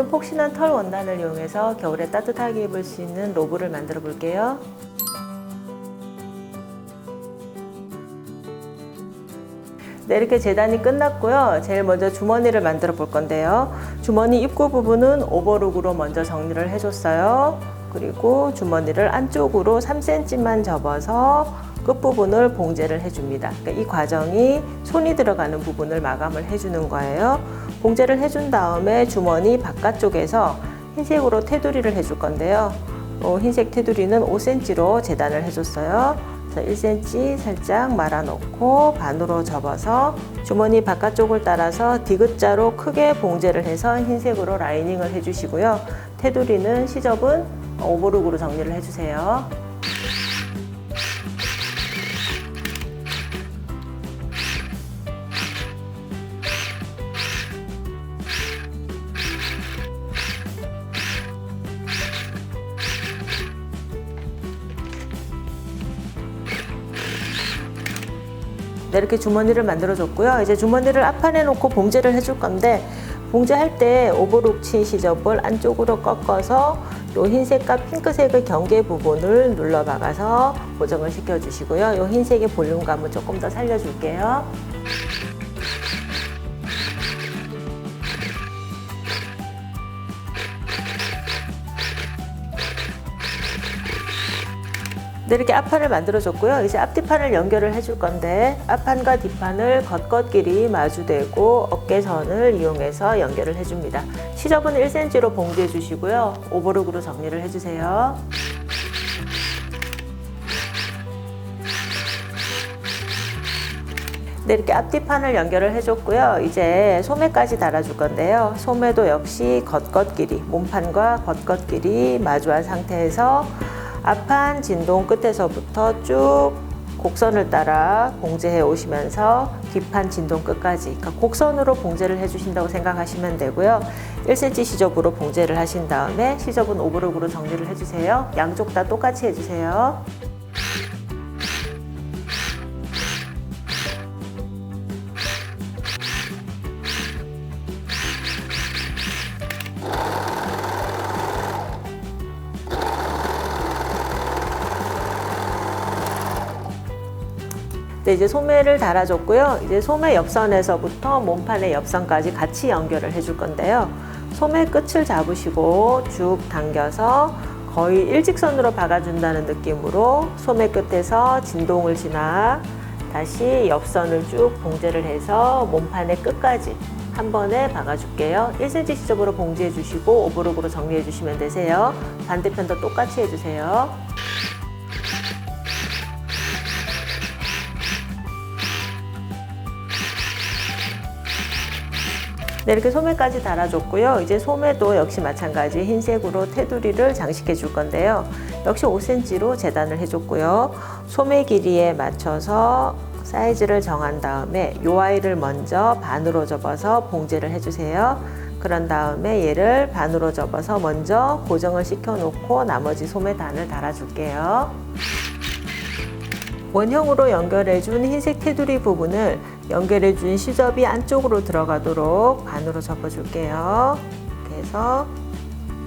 이번에는 폭신한 털 원단을 이용해서 겨울에 따뜻하게 입을 수 있는 로브를 만들어 볼게요. 네, 이렇게 재단이 끝났고요. 제일 먼저 주머니를 만들어 볼 건데요. 주머니 입구 부분은 오버룩으로 먼저 정리를 해줬어요. 그리고 주머니를 안쪽으로 3cm만 접어서 끝부분을 봉제를 해줍니다. 그러니까 이 과정이 손이 들어가는 부분을 마감을 해주는 거예요. 봉제를 해준 다음에 주머니 바깥쪽에서 흰색으로 테두리를 해줄 건데요. 흰색 테두리는 5cm로 재단을 해줬어요. 1cm 살짝 말아놓고 반으로 접어서 주머니 바깥쪽을 따라서 디귿자로 크게 봉제를 해서 흰색으로 라이닝을 해주시고요. 테두리는 시접은 오버룩으로 정리를 해주세요. 네, 이렇게 주머니를 만들어 줬고요. 이제 주머니를 앞판에 놓고 봉제를 해줄 건데, 봉제할 때 오버룩 친 시접을 안쪽으로 꺾어서 요 흰색과 핑크색의 경계 부분을 눌러 박아서 고정을 시켜 주시고요. 요 흰색의 볼륨감을 조금 더 살려 줄게요. 네, 이렇게 앞판을 만들어 줬고요. 이제 앞뒤판을 연결을 해줄 건데, 앞판과 뒷판을 겉겉끼리 마주대고 어깨선을 이용해서 연결을 해줍니다. 시접은 1cm로 봉제해 주시고요. 오버룩으로 정리를 해주세요. 네, 이렇게 앞뒤판을 연결을 해줬고요. 이제 소매까지 달아줄 건데요. 소매도 역시 겉겉끼리, 몸판과 겉겉끼리 마주한 상태에서 앞판 진동 끝에서부터 쭉 곡선을 따라 봉제해 오시면서 뒷판 진동 끝까지, 그러니까 곡선으로 봉제를 해주신다고 생각하시면 되고요. 1cm 시접으로 봉제를 하신 다음에 시접은 오버룩으로 정리를 해주세요. 양쪽 다 똑같이 해주세요. 네, 이제 소매를 달아줬고요. 이제 소매 옆선에서부터 몸판의 옆선까지 같이 연결을 해줄 건데요. 소매 끝을 잡으시고 쭉 당겨서 거의 일직선으로 박아준다는 느낌으로 소매 끝에서 진동을 지나 다시 옆선을 쭉 봉제를 해서 몸판의 끝까지 한 번에 박아줄게요. 1cm 시접으로 봉제해 주시고 오버룩으로 정리해 주시면 되세요. 반대편도 똑같이 해주세요. 네, 이렇게 소매까지 달아줬고요. 이제 소매도 역시 마찬가지 흰색으로 테두리를 장식해 줄 건데요. 역시 5cm로 재단을 해줬고요. 소매 길이에 맞춰서 사이즈를 정한 다음에 요 아이를 먼저 반으로 접어서 봉제를 해주세요. 그런 다음에 얘를 반으로 접어서 먼저 고정을 시켜 놓고 나머지 소매단을 달아줄게요. 원형으로 연결해준 흰색 테두리 부분을 연결해준 시접이 안쪽으로 들어가도록 반으로 접어줄게요. 이렇게 해서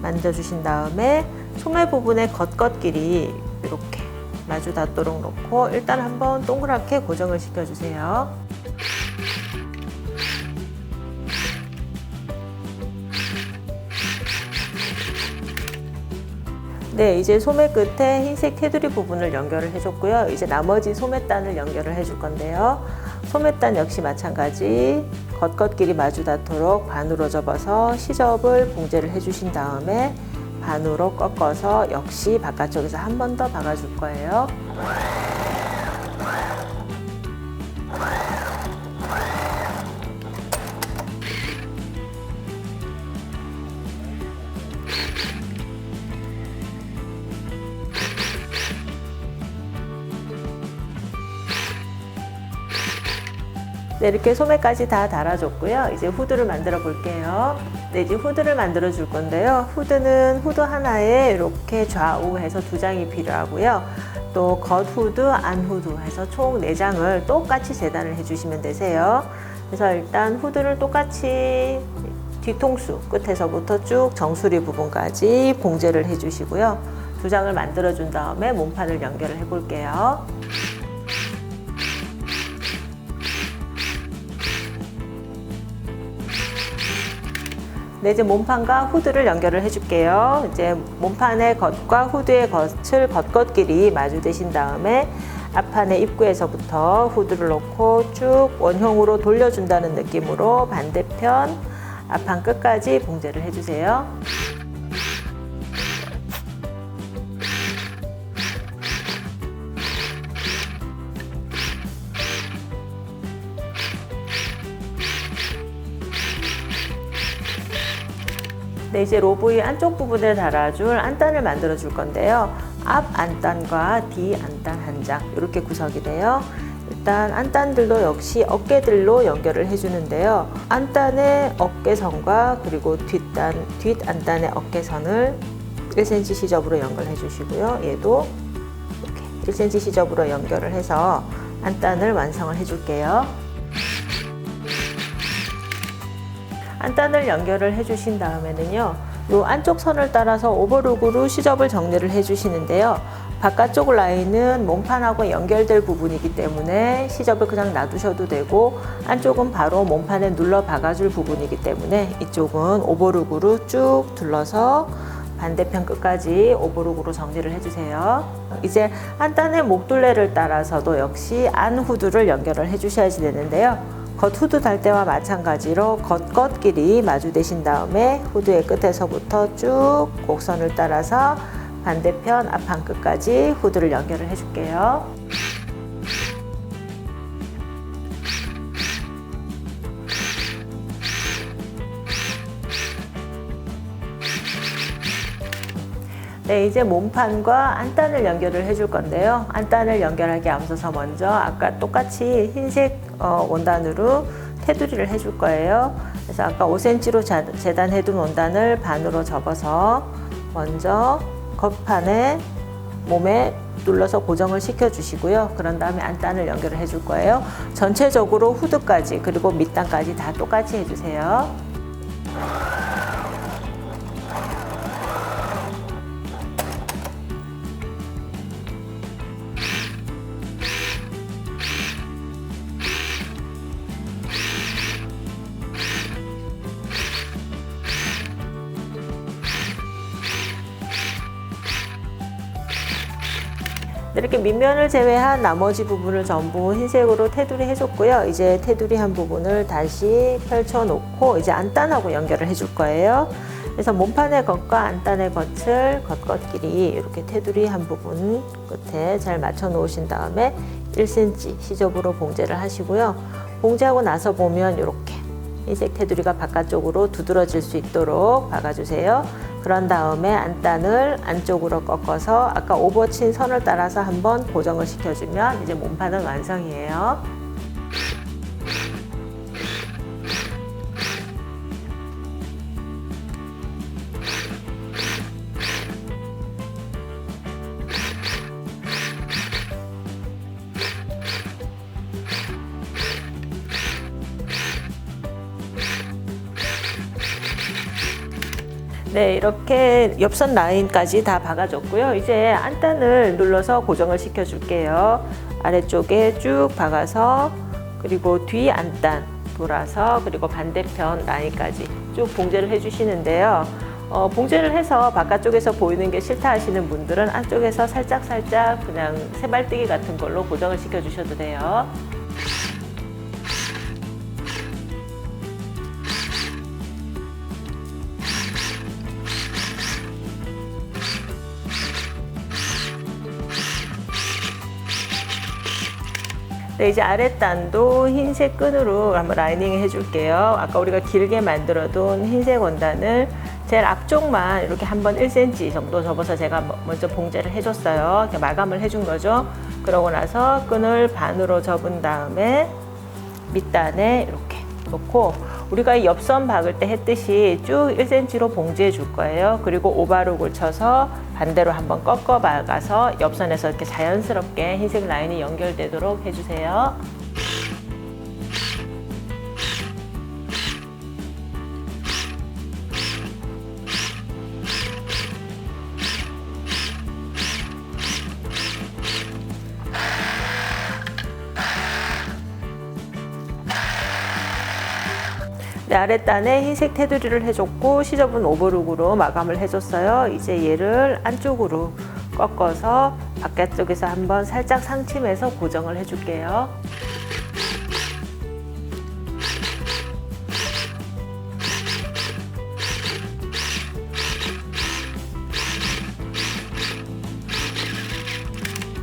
만져주신 다음에 소매 부분의 겉겉끼리 이렇게 마주 닿도록 놓고 일단 한번 동그랗게 고정을 시켜주세요. 네, 이제 소매 끝에 흰색 테두리 부분을 연결을 해줬고요. 이제 나머지 소매단을 연결을 해줄 건데요. 소매단 역시 마찬가지 겉겉끼리 마주 닿도록 반으로 접어서 시접을 봉제를 해주신 다음에 반으로 꺾어서 역시 바깥쪽에서 한 번 더 박아줄 거예요. 네, 이렇게 소매까지 다 달아줬고요. 이제 후드를 만들어 볼게요. 네, 이제 후드를 만들어 줄 건데요. 후드는 후드 하나에 이렇게 좌우해서 2장이 필요하고요. 또 겉 후드, 안 후드 해서 총 4장을 똑같이 재단을 해주시면 되세요. 그래서 일단 후드를 똑같이 뒤통수 끝에서부터 쭉 정수리 부분까지 봉제를 해주시고요. 두 장을 만들어준 다음에 몸판을 연결을 해볼게요. 네, 이제 몸판과 후드를 연결을 해줄게요. 이제 몸판의 겉과 후드의 겉을 겉겉끼리 마주대신 다음에 앞판의 입구에서부터 후드를 놓고 쭉 원형으로 돌려준다는 느낌으로 반대편 앞판 끝까지 봉제를 해주세요. 네, 이제 로브의 안쪽 부분에 달아줄 안단을 만들어 줄 건데요. 앞 안단과 뒤 안단 한 장 이렇게 구성이 돼요. 일단 안단들도 역시 어깨들로 연결을 해주는데요. 안단의 어깨선과 그리고 뒷 안단의 어깨선을 1cm 시접으로 연결해 주시고요. 얘도 이렇게 1cm 시접으로 연결을 해서 안단을 완성을 해줄게요. 안단을 연결을 해주신 다음에는요, 이 안쪽 선을 따라서 오버룩으로 시접을 정리를 해주시는데요. 바깥쪽 라인은 몸판하고 연결될 부분이기 때문에 시접을 그냥 놔두셔도 되고, 안쪽은 바로 몸판에 눌러 박아줄 부분이기 때문에 이쪽은 오버룩으로 쭉 둘러서 반대편 끝까지 오버룩으로 정리를 해주세요. 이제 안단의 목둘레를 따라서도 역시 안 후드를 연결을 해주셔야지 되는데요. 겉 후드 달 때와 마찬가지로 겉끼리 마주대신 다음에 후드의 끝에서부터 쭉 곡선을 따라서 반대편 앞판 끝까지 후드를 연결을 해줄게요. 네, 이제 몸판과 안단을 연결을 해줄 건데요. 안단을 연결하기 앞서서 먼저 아까 똑같이 흰색 원단으로 테두리를 해줄 거예요. 그래서 아까 5cm로 재단해둔 원단을 반으로 접어서 먼저 겉판에 몸에 눌러서 고정을 시켜 주시고요. 그런 다음에 안단을 연결을 해줄 거예요. 전체적으로 후드까지 그리고 밑단까지 다 똑같이 해주세요. 이렇게 밑면을 제외한 나머지 부분을 전부 흰색으로 테두리 해줬고요. 이제 테두리 한 부분을 다시 펼쳐놓고 이제 안단하고 연결을 해줄 거예요. 그래서 몸판의 겉과 안단의 겉을 겉끼리 이렇게 테두리 한 부분 끝에 잘 맞춰 놓으신 다음에 1cm 시접으로 봉제를 하시고요. 봉제하고 나서 보면 이렇게 흰색 테두리가 바깥쪽으로 두드러질 수 있도록 박아주세요. 그런 다음에 안단을 안쪽으로 꺾어서 아까 오버친 선을 따라서 한번 고정을 시켜주면 이제 몸판은 완성이에요. 네, 이렇게 옆선 라인까지 다 박아줬고요. 이제 안단을 눌러서 고정을 시켜줄게요. 아래쪽에 쭉 박아서 그리고 뒤 안단 돌아서 그리고 반대편 라인까지 쭉 봉제를 해주시는데요. 봉제를 해서 바깥쪽에서 보이는 게 싫다 하시는 분들은 안쪽에서 살짝 그냥 세발뜨기 같은 걸로 고정을 시켜주셔도 돼요. 네, 이제 아랫단도 흰색 끈으로 한번 라이닝 해줄게요. 아까 우리가 길게 만들어둔 흰색 원단을 제일 앞쪽만 이렇게 한번 1cm 정도 접어서 제가 먼저 봉제를 해줬어요. 이렇게 마감을 해준 거죠. 그러고 나서 끈을 반으로 접은 다음에 밑단에 이렇게 놓고 우리가 이 옆선 박을 때 했듯이 쭉 1cm로 봉제해 줄 거예요. 그리고 오바룩을 쳐서 반대로 한번 꺾어 박아서 옆선에서 이렇게 자연스럽게 흰색 라인이 연결되도록 해주세요. 네, 아랫단에 흰색 테두리를 해줬고 시접은 오버룩으로 마감을 해줬어요. 이제 얘를 안쪽으로 꺾어서 바깥쪽에서 한번 살짝 상침해서 고정을 해줄게요.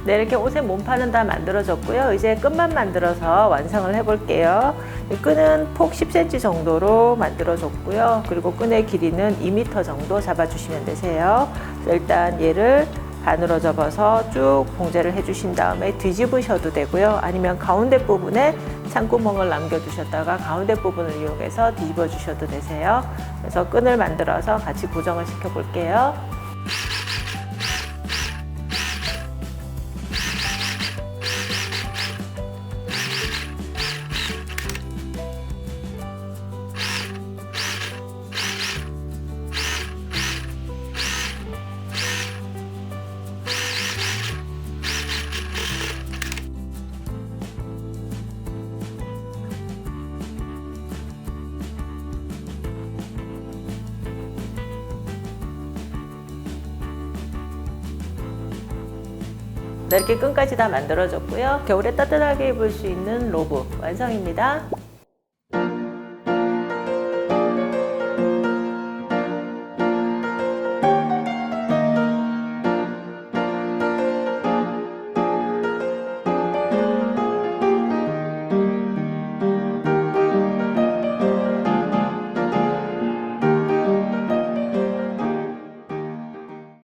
네, 이렇게 옷의 몸판은 다 만들어졌고요. 이제 끝만 만들어서 완성을 해볼게요. 끈은 폭 10cm 정도로 만들어줬고요. 그리고 끈의 길이는 2m 정도 잡아주시면 되세요. 일단 얘를 반으로 접어서 쭉 봉제를 해주신 다음에 뒤집으셔도 되고요. 아니면 가운데 부분에 창구멍을 남겨두셨다가 가운데 부분을 이용해서 뒤집어 주셔도 되세요. 그래서 끈을 만들어서 같이 고정을 시켜 볼게요. 네, 이렇게 끈까지 다 만들어졌고요. 겨울에 따뜻하게 입을 수 있는 로브 완성입니다.